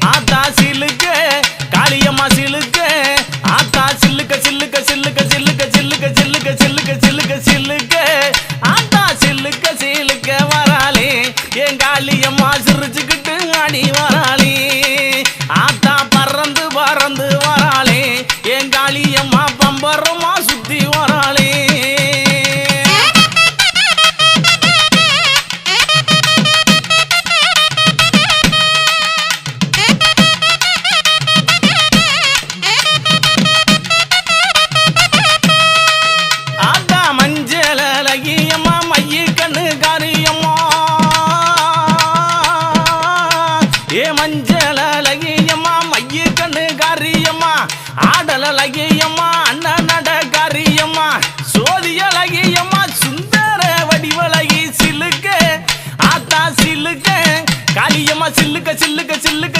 ஆத்தா சிலுக்க காளியம்மா சிலுக்க ஆத்தா சில்லுக்க சில்லுக்க சில்லுக்க சில்லுக்க சில்லுக்க சில்லுக்க சில்லுக்க சில்லுக்க சில்லுக்க ஆத்தா சில்லுக்க சிலுக்க வராளே என் காளியம்மா சிரிச்சுக்கிட்டு ஆடி வராளே ஆத்தா பறந்து பறந்து வராளே என் காளியம்மா பம்பரமா சுத்தி வராளே மஞ்சளகியம்மா மைய கண்ணு காரியம்மா ஏ மஞ்சளகியம்மா மைய கண்ணு காரியம்மா ஆடலகியம்மா அண்ணன் நட காரியம்மா சோதியலகியம்மா சுந்தர வடிவலகி சிலுக்க ஆத்தா சிலுக்க காளியம்மா சில்லுக்க சில்லுக்க சில்லுக்க